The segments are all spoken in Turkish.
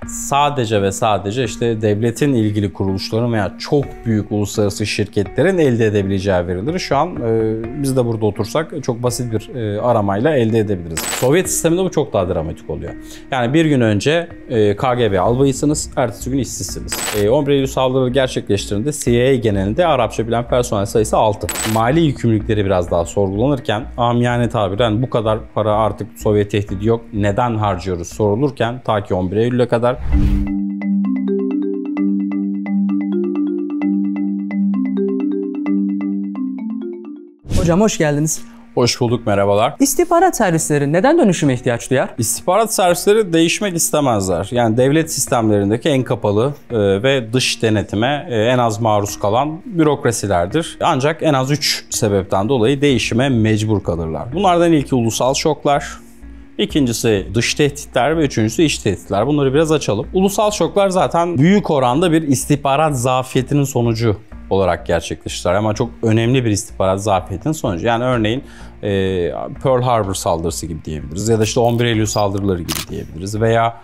sadece ve sadece işte devletin ilgili kuruluşların veya çok büyük uluslararası şirketlerin elde edebileceği verileri şu an biz de burada otursak çok basit bir aramayla elde edebiliriz. Sovyet sisteminde bu çok daha dramatik oluyor. Yani bir gün önce KGB albayısınız, ertesi gün işsizsiniz. 11 Eylül saldırıları gerçekleştiğinde CIA genelinde Arapça bilen personel sayısı 6. Mali yükümlülükleri biraz daha sorgulanırken, amiyane tabirle bu kadar para artık Sovyet tehdidi yok, neden harcıyoruz sorulurken ta ki 11 Eylül'e kadar. Hocam hoş geldiniz. Hoş bulduk, merhabalar. İstihbarat servisleri neden dönüşüme ihtiyaç duyar? İstihbarat servisleri değişmek istemezler. Yani devlet sistemlerindeki en kapalı ve dış denetime en az maruz kalan bürokrasilerdir. Ancak en az 3 sebepten dolayı değişime mecbur kalırlar. Bunlardan ilki ulusal şoklar, İkincisi dış tehditler ve üçüncüsü iç tehditler. Bunları biraz açalım. Ulusal şoklar zaten büyük oranda bir istihbarat zafiyetinin sonucu olarak gerçekleştiler. Ama çok önemli bir istihbarat zafiyetinin sonucu. Yani örneğin Pearl Harbor saldırısı gibi diyebiliriz. Ya da işte 11 Eylül saldırıları gibi diyebiliriz. Veya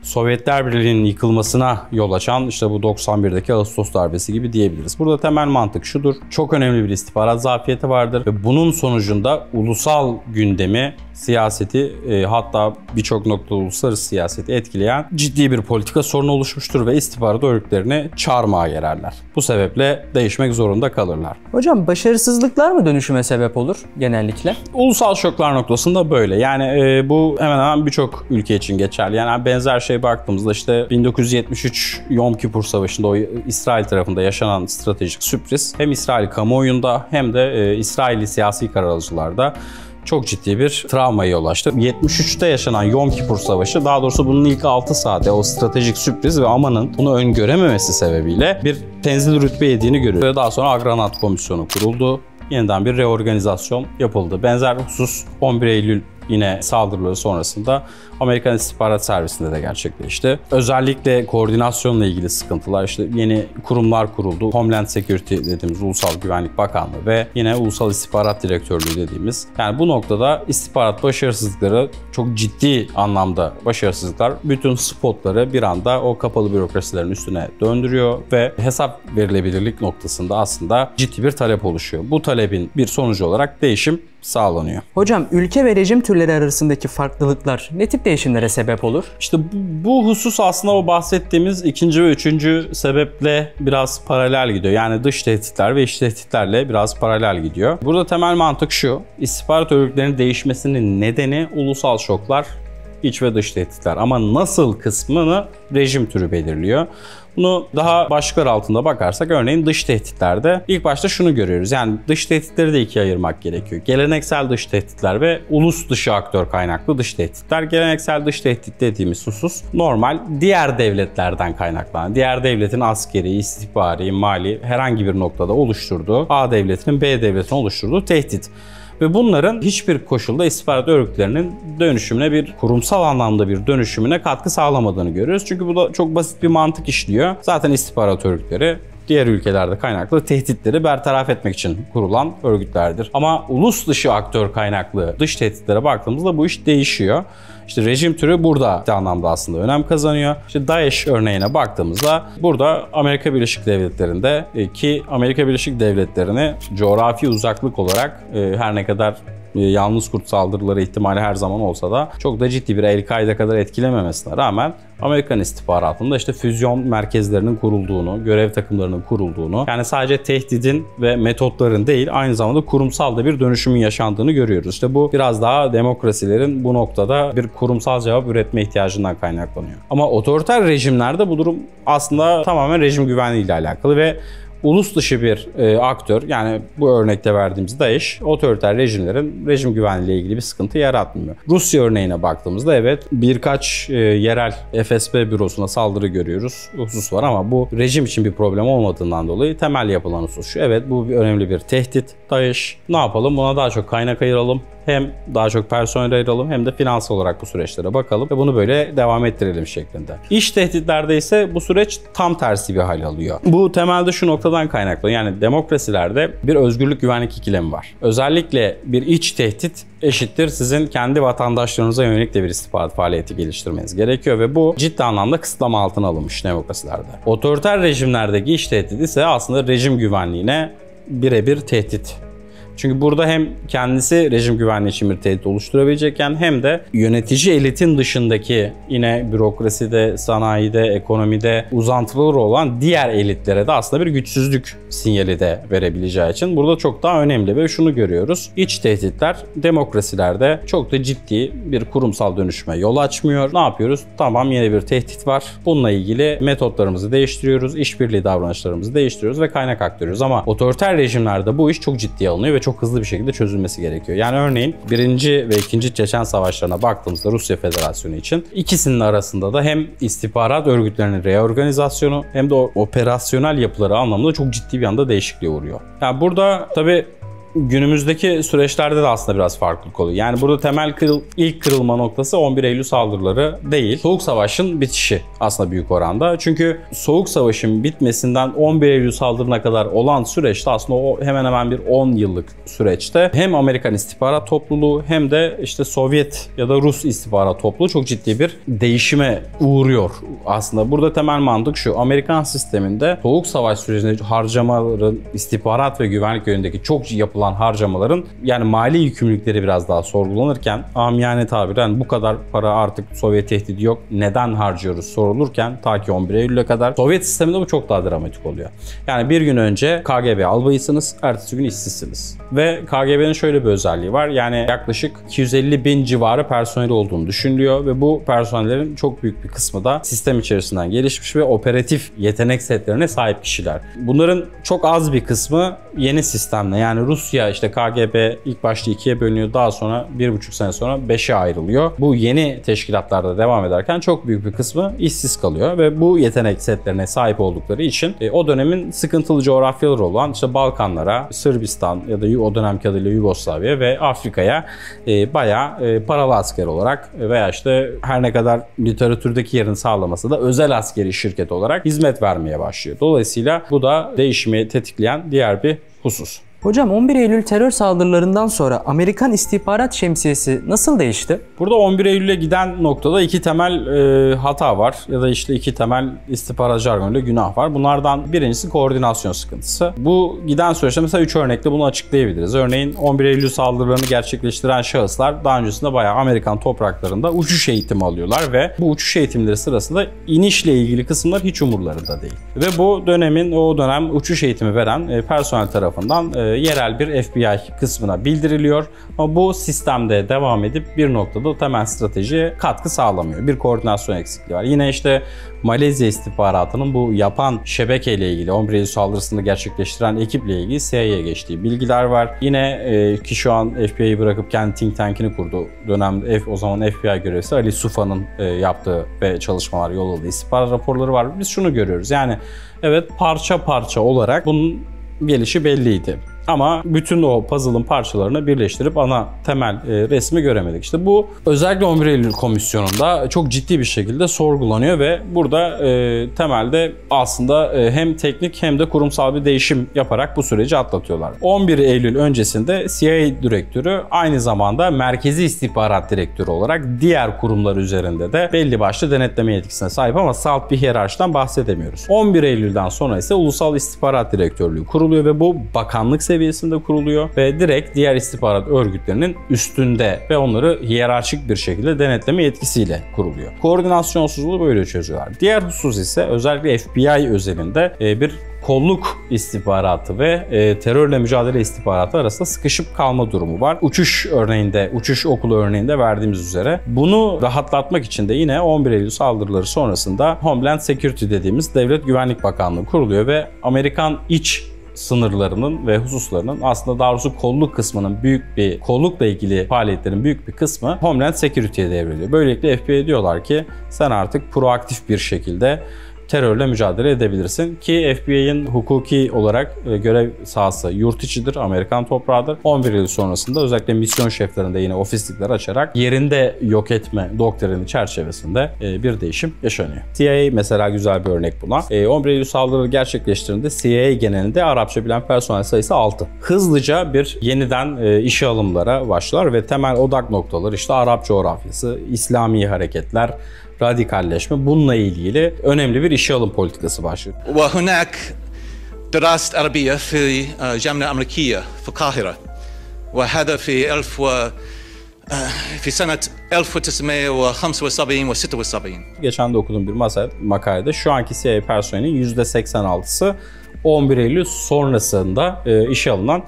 Sovyetler Birliği'nin yıkılmasına yol açan işte bu 91'deki Ağustos darbesi gibi diyebiliriz. Burada temel mantık şudur. Çok önemli bir istihbarat zafiyeti vardır ve bunun sonucunda ulusal gündemi, siyaseti hatta birçok noktada uluslararası siyaseti etkileyen ciddi bir politika sorunu oluşmuştur ve istihbarat örgütlerini çarmıha gererler. Bu sebeple değişmek zorunda kalırlar. Hocam başarısızlıklar mı dönüşüme sebep olur genellikle? Ulusal şoklar noktasında böyle. Yani bu hemen hemen birçok ülke için geçerli. Yani benzer şey baktığımızda işte 1973 Yom Kipur Savaşı'nda o İsrail tarafında yaşanan stratejik sürpriz hem İsrail kamuoyunda hem de İsrailli siyasi karar alıcılarda çok ciddi bir travmaya yol açtı. 73'te yaşanan Yom Kipur Savaşı, daha doğrusu bunun ilk 6 saati o stratejik sürpriz ve Aman'ın bunu öngörememesi sebebiyle bir tenzil rütbe yediğini görüyoruz. Ve daha sonra Agranat Komisyonu kuruldu. Yeniden bir reorganizasyon yapıldı. Benzer husus 11 Eylül yine saldırıları sonrasında Amerikan İstihbarat Servisi'nde de gerçekleşti. Özellikle koordinasyonla ilgili sıkıntılar, işte yeni kurumlar kuruldu. Homeland Security dediğimiz Ulusal Güvenlik Bakanlığı ve yine Ulusal İstihbarat Direktörlüğü dediğimiz. Yani bu noktada istihbarat başarısızlıkları, çok ciddi anlamda başarısızlıklar, bütün spotları bir anda o kapalı bürokrasilerin üstüne döndürüyor ve hesap verilebilirlik noktasında aslında ciddi bir talep oluşuyor. Bu talebin bir sonucu olarak değişim sağlanıyor. Hocam ülke ve rejim türleri arasındaki farklılıklar ne tip değişimlere sebep olur? İşte bu husus aslında o bahsettiğimiz ikinci ve üçüncü sebeple biraz paralel gidiyor. Yani dış tehditler ve iç tehditlerle biraz paralel gidiyor. Burada temel mantık şu: istihbarat örgütlerinin değişmesinin nedeni ulusal şoklar, iç ve dış tehditler. Ama nasıl kısmını rejim türü belirliyor. Bunu daha başlıklar altında bakarsak örneğin dış tehditlerde ilk başta şunu görüyoruz. Yani dış tehditleri de ikiye ayırmak gerekiyor. Geleneksel dış tehditler ve ulus dışı aktör kaynaklı dış tehditler. Geleneksel dış tehdit dediğimiz husus normal diğer devletlerden kaynaklanan, diğer devletin askeri, istihbari, mali herhangi bir noktada oluşturduğu, A devletinin B devletinin oluşturduğu tehdit. Ve bunların hiçbir koşulda istihbarat örgütlerinin dönüşümüne, bir kurumsal anlamda bir dönüşümüne katkı sağlamadığını görüyoruz. Çünkü bu da çok basit bir mantık işliyor. Zaten istihbarat örgütleri diğer ülkelerde kaynaklı tehditleri bertaraf etmek için kurulan örgütlerdir. Ama ulus dışı aktör kaynaklı dış tehditlere baktığımızda bu iş değişiyor. İşte rejim türü burada ciddi anlamda aslında önem kazanıyor. İşte DAEŞ örneğine baktığımızda burada Amerika Birleşik Devletleri'nde ki Amerika Birleşik Devletleri'ni coğrafi uzaklık olarak her ne kadar yalnız kurt saldırıları ihtimali her zaman olsa da çok da ciddi bir El-Kaide kadar etkilememesine rağmen Amerikan istihbaratında işte füzyon merkezlerinin kurulduğunu, görev takımlarının kurulduğunu, yani sadece tehdidin ve metotların değil aynı zamanda kurumsal da bir dönüşümün yaşandığını görüyoruz. İşte bu biraz daha demokrasilerin bu noktada bir kurumsal cevap üretme ihtiyacından kaynaklanıyor. Ama otoriter rejimlerde bu durum aslında tamamen rejim güvenliği ile alakalı ve ulus dışı bir aktör, yani bu örnekte verdiğimiz DAEŞ, otoriter rejimlerin rejim güvenliği ile ilgili bir sıkıntı yaratmıyor. Rusya örneğine baktığımızda evet birkaç yerel FSB bürosuna saldırı görüyoruz. Husus var ama bu rejim için bir problem olmadığından dolayı temel yapılan husus şu: evet bu bir önemli bir tehdit DAEŞ. Ne yapalım? Buna daha çok kaynak ayıralım. Hem daha çok personel ayıralım hem de finansal olarak bu süreçlere bakalım ve bunu böyle devam ettirelim şeklinde. İç tehditlerde ise bu süreç tam tersi bir hal alıyor. Bu temelde şu noktada noktadan kaynaklanıyor. Yani demokrasilerde bir özgürlük güvenlik ikilemi var. Özellikle bir iç tehdit eşittir sizin kendi vatandaşlarınıza yönelik de bir istihbarat faaliyeti geliştirmeniz gerekiyor ve bu ciddi anlamda kısıtlama altına alınmış demokrasilerde. Otoriter rejimlerdeki iç tehdit ise aslında rejim güvenliğine birebir tehdit. Çünkü burada hem kendisi rejim güvenliği için bir tehdit oluşturabilecekken hem de yönetici elitin dışındaki yine bürokraside, sanayide, ekonomide uzantıları olan diğer elitlere de aslında bir güçsüzlük sinyali de verebileceği için burada çok daha önemli ve şunu görüyoruz. İç tehditler demokrasilerde çok da ciddi bir kurumsal dönüşüme yol açmıyor. Ne yapıyoruz? Tamam, yeni bir tehdit var. Bununla ilgili metotlarımızı değiştiriyoruz, işbirliği davranışlarımızı değiştiriyoruz ve kaynak aktarıyoruz. Ama otoriter rejimlerde bu iş çok ciddiye alınıyor ve çok hızlı bir şekilde çözülmesi gerekiyor. Yani örneğin 1. ve 2. Çeçen Savaşları'na baktığımızda Rusya Federasyonu için ikisinin arasında da hem istihbarat örgütlerinin reorganizasyonu hem de operasyonel yapıları anlamında çok ciddi bir anda değişikliğe uğruyor. Yani burada tabii günümüzdeki süreçlerde de aslında biraz farklılık oluyor. Yani burada temel ilk kırılma noktası 11 Eylül saldırıları değil. Soğuk Savaş'ın bitişi aslında büyük oranda. Çünkü Soğuk Savaş'ın bitmesinden 11 Eylül saldırına kadar olan süreçte aslında o hemen hemen bir 10 yıllık süreçte hem Amerikan istihbarat topluluğu hem de işte Sovyet ya da Rus istihbarat topluluğu çok ciddi bir değişime uğruyor. Aslında burada temel mantık şu: Amerikan sisteminde Soğuk Savaş sürecinde harcamaların istihbarat ve güvenlik yönündeki çok yapılan harcamaların yani mali yükümlülükleri biraz daha sorgulanırken, amiyane tabiren bu kadar para artık Sovyet tehdidi yok, neden harcıyoruz sorulurken ta ki 11 Eylül'e kadar Sovyet sisteminde bu çok daha dramatik oluyor. Yani bir gün önce KGB albayısınız, ertesi gün işsizsiniz. Ve KGB'nin şöyle bir özelliği var: yani yaklaşık 250.000 civarı personeli olduğunu düşünülüyor ve bu personellerin çok büyük bir kısmı da sistem içerisinden gelişmiş ve operatif yetenek setlerine sahip kişiler. Bunların çok az bir kısmı yeni sistemle, yani Rusya işte KGB ilk başta 2'ye bölünüyor, daha sonra 1,5 sene sonra 5'e ayrılıyor. Bu yeni teşkilatlarda devam ederken çok büyük bir kısmı işsiz kalıyor ve bu yetenek setlerine sahip oldukları için o dönemin sıkıntılı coğrafyaları olan işte Balkanlara, Sırbistan ya da o dönemki adıyla Yugoslavya ve Afrika'ya bayağı paralı asker olarak veya işte her ne kadar literatürdeki yerini sağlamasa da özel askeri şirket olarak hizmet vermeye başlıyor. Dolayısıyla bu da değişimi tetikleyen diğer bir husus. Hocam 11 Eylül terör saldırılarından sonra Amerikan istihbarat şemsiyesi nasıl değişti? Burada 11 Eylül'e giden noktada iki temel hata var ya da işte iki temel istihbarat jargonuyla günah var. Bunlardan birincisi koordinasyon sıkıntısı. Bu giden süreçte mesela 3 örnekle bunu açıklayabiliriz. Örneğin 11 Eylül saldırılarını gerçekleştiren şahıslar daha öncesinde bayağı Amerikan topraklarında uçuş eğitimi alıyorlar ve bu uçuş eğitimleri sırasında inişle ilgili kısımlar hiç umurlarında değil. Ve bu o dönem uçuş eğitimi veren personel tarafından yerel bir FBI kısmına bildiriliyor. Ama bu sistemde devam edip bir noktada temel stratejiye katkı sağlamıyor. Bir koordinasyon eksikliği var. Yine işte Malezya istihbaratının bu yapan şebekeyle ilgili 11 Eylül saldırısını gerçekleştiren ekiple ilgili CIA'ya geçtiği bilgiler var. Yine ki şu an FBI'yi bırakıp kendi think tank'ini kurdu. Dönemde o zaman FBI görevlisi Ali Sufa'nın yaptığı ve çalışmalar yolladığı istihbarat raporları var. Biz şunu görüyoruz. Yani evet, parça parça olarak bunun gelişi belliydi. Ama bütün o puzzle'ın parçalarını birleştirip ana temel resmi göremedik. İşte bu özellikle 11 Eylül Komisyonu'nda çok ciddi bir şekilde sorgulanıyor ve burada temelde aslında hem teknik hem de kurumsal bir değişim yaparak bu süreci atlatıyorlar. 11 Eylül öncesinde CIA direktörü aynı zamanda Merkezi İstihbarat Direktörü olarak diğer kurumlar üzerinde de belli başlı denetleme yetkisine sahip ama salt bir hiyerarşiden bahsedemiyoruz. 11 Eylül'den sonra ise Ulusal İstihbarat Direktörlüğü kuruluyor ve bu bakanlık seviyesinde kuruluyor ve direkt diğer istihbarat örgütlerinin üstünde ve onları hiyerarşik bir şekilde denetleme yetkisiyle kuruluyor. Koordinasyonsuzluğu böyle çözüyorlar. Diğer husus ise özellikle FBI özelinde bir kolluk istihbaratı ve terörle mücadele istihbaratı arasında sıkışıp kalma durumu var. Uçuş okulu örneğinde verdiğimiz üzere. Bunu rahatlatmak için de yine 11 Eylül saldırıları sonrasında Homeland Security dediğimiz Devlet Güvenlik Bakanlığı kuruluyor ve Amerikan iç sınırlarının ve hususlarının aslında daha doğrusu kolluk kısmının kollukla ilgili faaliyetlerin büyük bir kısmı Homeland Security'ye devriliyor. Böylelikle FBI diyorlar ki sen artık proaktif bir şekilde terörle mücadele edebilirsin. Ki FBI'nin hukuki olarak görev sahası yurt içidir, Amerikan toprağıdır. 11 Eylül sonrasında özellikle misyon şeflerinde yine ofislikler açarak yerinde yok etme doktrini çerçevesinde bir değişim yaşanıyor. CIA mesela güzel bir örnek buna. 11 Eylül saldırıları gerçekleştirdiğinde CIA genelinde Arapça bilen personel sayısı 6. Hızlıca bir yeniden işe alımlara başlar ve temel odak noktaları işte Arap coğrafyası, İslami hareketler, radikalleşme, bununla ilgili önemli bir işe alım politikası başlıyor. وهناك دراسة عربية في جامعة أمريكية في القاهرة وهذا في سنة 1975 و 76. Geçen de okuduğum bir makalede şu anki CIA personelinin %86'sı 11 Eylül sonrasında işe alınan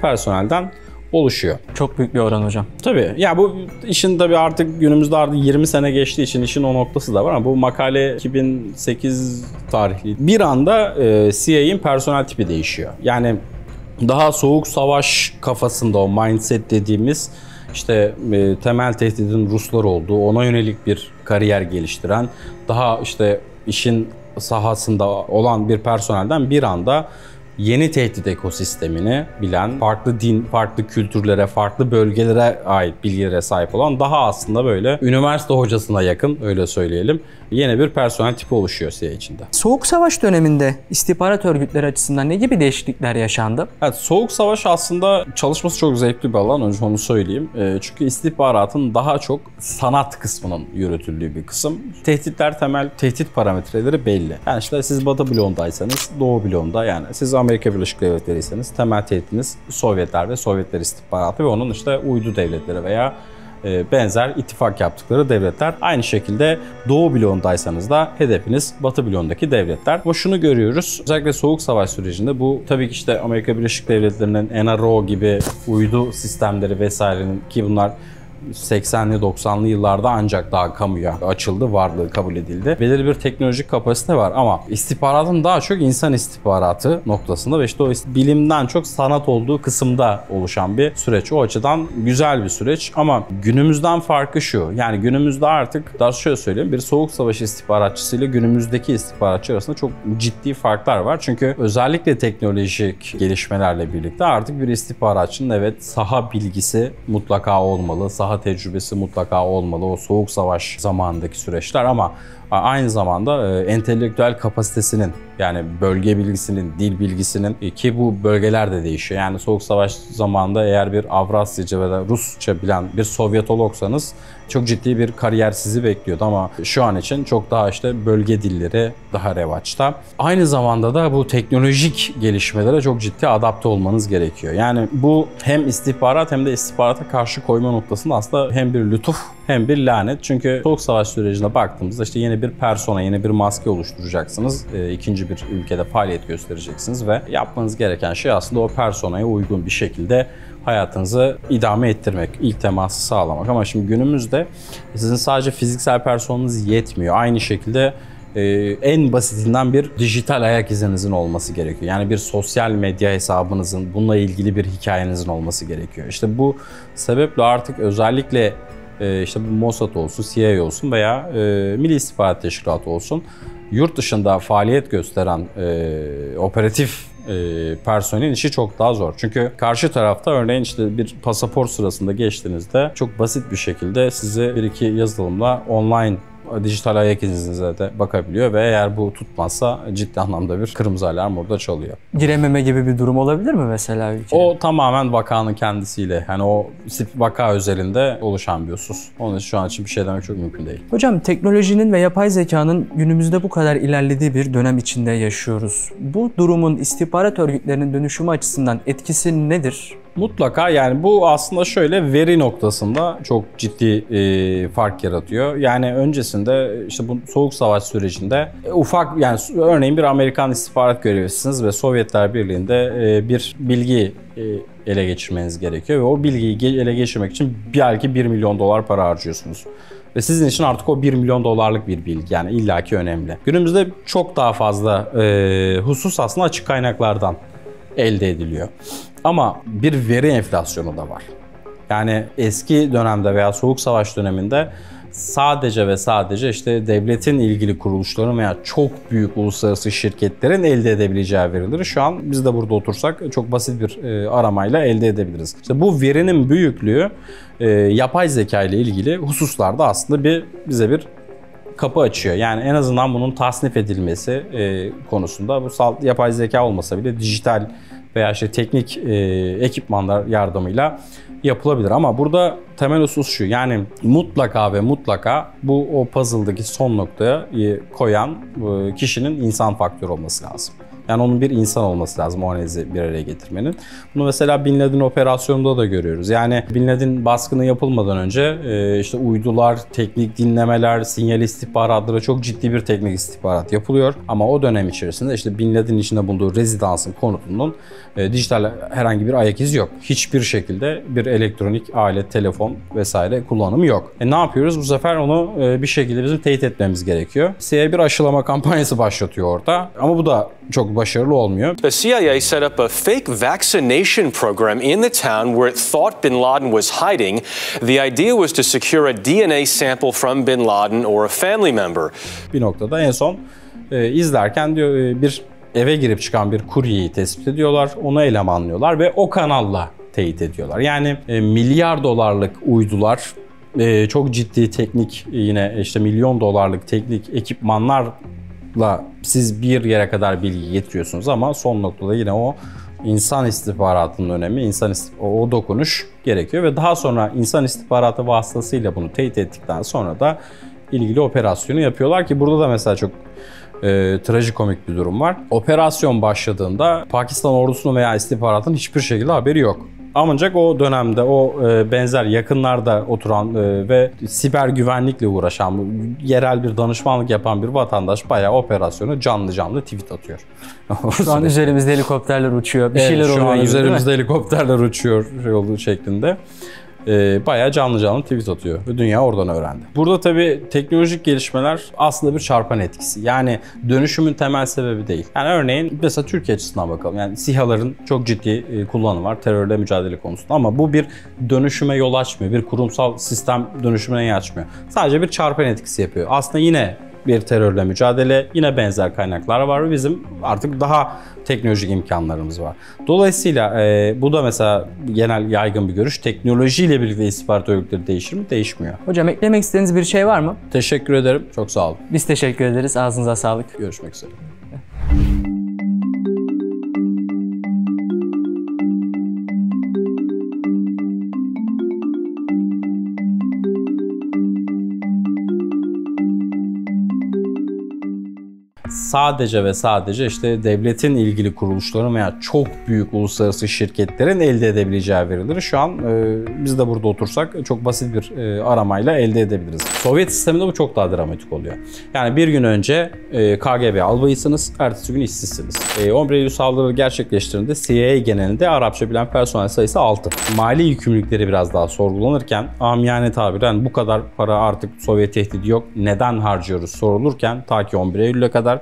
personelden oluşuyor. Çok büyük bir oran hocam. Tabii. Ya bu işin tabii artık günümüzde 20 sene geçtiği için işin o noktası da var ama bu makale 2008 tarihli. Bir anda CIA'in personel tipi değişiyor. Yani daha soğuk savaş kafasında o mindset dediğimiz işte temel tehdidin Ruslar olduğu, ona yönelik bir kariyer geliştiren, daha işte işin sahasında olan bir personelden bir anda yeni tehdit ekosistemini bilen, farklı din, farklı kültürlere, farklı bölgelere ait bilgilere sahip olan, daha aslında böyle üniversite hocasına yakın, öyle söyleyelim, yeni bir personel tipi oluşuyor CIA içinde. Soğuk Savaş döneminde istihbarat örgütleri açısından ne gibi değişiklikler yaşandı? Evet, Soğuk Savaş aslında çalışması çok zevkli bir alan, önce onu söyleyeyim. Çünkü istihbaratın daha çok sanat kısmının yürütüldüğü bir kısım. Tehditler, temel tehdit parametreleri belli. Yani işte siz Batı bloğundaysanız, Doğu bloğunda, yani siz Amerika Birleşik Devletleri'yseniz temel tehditiniz Sovyetler ve Sovyetler istihbaratı ve onun işte uydu devletleri veya benzer ittifak yaptıkları devletler. Aynı şekilde Doğu bloğundaysanız da hedefiniz Batı bloğundaki devletler. Ama şunu görüyoruz. Özellikle Soğuk Savaş sürecinde bu tabii ki işte Amerika Birleşik Devletleri'nin NRO gibi uydu sistemleri vesairenin, ki bunlar 80'li 90'lı yıllarda ancak daha kamuya açıldı, varlığı kabul edildi. Belirli bir teknolojik kapasite var ama istihbaratın daha çok insan istihbaratı noktasında ve işte o bilimden çok sanat olduğu kısımda oluşan bir süreç. O açıdan güzel bir süreç ama günümüzden farkı şu. Yani günümüzde artık, daha şöyle söyleyeyim, bir Soğuk Savaş istihbaratçısıyla günümüzdeki istihbaratçı arasında çok ciddi farklar var. Çünkü özellikle teknolojik gelişmelerle birlikte artık bir istihbaratçının evet saha bilgisi mutlaka olmalı, saha tecrübesi mutlaka olmalı, o Soğuk Savaş zamanındaki süreçler, ama aynı zamanda entelektüel kapasitesinin, yani bölge bilgisinin, dil bilgisinin, ki bu bölgeler de değişiyor. Yani Soğuk Savaş zamanında eğer bir Avrasyaca veya Rusça bilen bir Sovyetologsanız çok ciddi bir kariyer sizi bekliyordu ama şu an için çok daha işte bölge dilleri daha revaçta. Aynı zamanda da bu teknolojik gelişmelere çok ciddi adapte olmanız gerekiyor. Yani bu hem istihbarat hem de istihbarata karşı koyma noktasında aslında hem bir lütuf hem bir lanet. Çünkü Soğuk Savaş sürecine baktığımızda işte yeni bir persona, yeni bir maske oluşturacaksınız. İkinci bir ülkede faaliyet göstereceksiniz ve yapmanız gereken şey aslında o personaya uygun bir şekilde hayatınızı idame ettirmek, ilk teması sağlamak. Ama şimdi günümüzde sizin sadece fiziksel personanız yetmiyor. Aynı şekilde en basitinden bir dijital ayak izinizin olması gerekiyor. Yani bir sosyal medya hesabınızın, bununla ilgili bir hikayenizin olması gerekiyor. İşte bu sebeple artık özellikle işte bu Mossad olsun, CIA olsun veya Milli İstihbarat Teşkilatı olsun, yurt dışında faaliyet gösteren operatif personelin işi çok daha zor. Çünkü karşı tarafta örneğin işte bir pasaport sırasında geçtiğinizde çok basit bir şekilde sizi bir iki yazılımla online dijital ayak izinize de bakabiliyor ve eğer bu tutmazsa ciddi anlamda bir kırmızı alarm orada çalıyor. Girememe gibi bir durum olabilir mi mesela ülkede? O tamamen vakanın kendisiyle, yani o vaka özelinde oluşan bir husus. Onun için şu an için bir şey demek çok mümkün değil. Hocam, teknolojinin ve yapay zekanın günümüzde bu kadar ilerlediği bir dönem içinde yaşıyoruz. Bu durumun istihbarat örgütlerinin dönüşümü açısından etkisi nedir? Mutlaka, yani bu aslında şöyle veri noktasında çok ciddi fark yaratıyor. Yani öncesinde işte bu Soğuk Savaş sürecinde ufak, yani örneğin bir Amerikan istihbarat görevlisiniz ve Sovyetler Birliği'nde bir bilgi ele geçirmeniz gerekiyor ve o bilgiyi ele geçirmek için belki $1 milyon para harcıyorsunuz. Ve sizin için artık o $1 milyon bir bilgi, yani illaki önemli. Günümüzde çok daha fazla husus aslında açık kaynaklardan elde ediliyor. Ama bir veri enflasyonu da var. Yani eski dönemde veya Soğuk Savaş döneminde sadece ve sadece işte devletin ilgili kuruluşların veya çok büyük uluslararası şirketlerin elde edebileceği verileri şu an biz de burada otursak çok basit bir aramayla elde edebiliriz. İşte bu verinin büyüklüğü yapay zeka ile ilgili hususlarda aslında bize bir kapı açıyor. Yani en azından bunun tasnif edilmesi konusunda bu yapay zeka olmasa bile dijital veya işte teknik ekipmanlar yardımıyla yapılabilir. Ama burada temel husus şu: yani mutlaka ve mutlaka bu o puzzle'daki son noktaya koyan kişinin insan faktörü olması lazım. Yani onun bir insan olması lazım o analizi bir araya getirmenin. Bunu mesela Bin Laden operasyonunda da görüyoruz. Yani Bin Laden baskını yapılmadan önce işte uydular, teknik dinlemeler, sinyal istihbaratları, çok ciddi bir teknik istihbarat yapılıyor. Ama o dönem içerisinde işte Bin Laden'in içinde bulunduğu rezidansın konutunun dijital herhangi bir ayak izi yok. Hiçbir şekilde bir elektronik alet, telefon vesaire kullanımı yok. Ne yapıyoruz? Bu sefer onu bir şekilde bizim teyit etmemiz gerekiyor. CIA bir aşılama kampanyası başlatıyor orada. Ama bu da çok başarılı olmuyor. The CIA set up a fake vaccination program in the town where it thought Bin Laden was hiding. The idea was to secure a DNA sample from Bin Laden or a family member. Bir noktada en son izlerken diyor bir eve girip çıkan bir kuryeyi tespit ediyorlar, onu elemanlıyorlar ve o kanalla teyit ediyorlar. Yani milyar dolarlık uydular, çok ciddi teknik, yine işte milyon dolarlık teknik ekipmanlarla siz bir yere kadar bilgi getiriyorsunuz ama son noktada yine o insan istihbaratının önemi, o dokunuş gerekiyor ve daha sonra insan istihbaratı vasıtasıyla bunu teyit ettikten sonra da ilgili operasyonu yapıyorlar ki burada da mesela çok trajikomik bir durum var. Operasyon başladığında Pakistan ordusunun veya istihbaratın hiçbir şekilde haberi yok. Ancak o dönemde o benzer yakınlarda oturan ve siber güvenlikle uğraşan, yerel bir danışmanlık yapan bir vatandaş bayağı operasyonu canlı tweet atıyor. Şu an üzerimizde helikopterler uçuyor, bir şeyler oluyor. Şu an üzerimizde helikopterler uçuyor yolu şeklinde. Bayağı canlı tweet atıyor ve dünya oradan öğrendi. Burada tabii teknolojik gelişmeler aslında bir çarpan etkisi. Yani dönüşümün temel sebebi değil. Yani örneğin mesela Türkiye açısından bakalım. Yani SİHA'ların çok ciddi kullanımı var terörle mücadele konusunda ama bu bir dönüşüme yol açmıyor. Bir kurumsal sistem dönüşümüne yol açmıyor. Sadece bir çarpan etkisi yapıyor. Aslında yine bir terörle mücadele, yine benzer kaynaklar var ve bizim artık daha teknolojik imkanlarımız var. Dolayısıyla bu da mesela genel yaygın bir görüş. Teknolojiyle birlikte istihbarat örgütleri değişir mi? Değişmiyor. Hocam eklemek istediğiniz bir şey var mı? Teşekkür ederim. Çok sağ olun. Biz teşekkür ederiz. Ağzınıza sağlık. Görüşmek üzere. Sadece ve sadece işte devletin ilgili kuruluşların veya çok büyük uluslararası şirketlerin elde edebileceği verileri şu an biz de burada otursak çok basit bir aramayla elde edebiliriz. Sovyet sisteminde bu çok daha dramatik oluyor. Yani bir gün önce KGB albayısınız, ertesi gün işsizsiniz. 11 Eylül saldırıları gerçekleştiğinde CIA genelinde Arapça bilen personel sayısı 6. Mali yükümlülükleri biraz daha sorgulanırken, amiyane tabiren bu kadar para artık Sovyet tehdidi yok, neden harcıyoruz sorulurken ta ki 11 Eylül'e kadar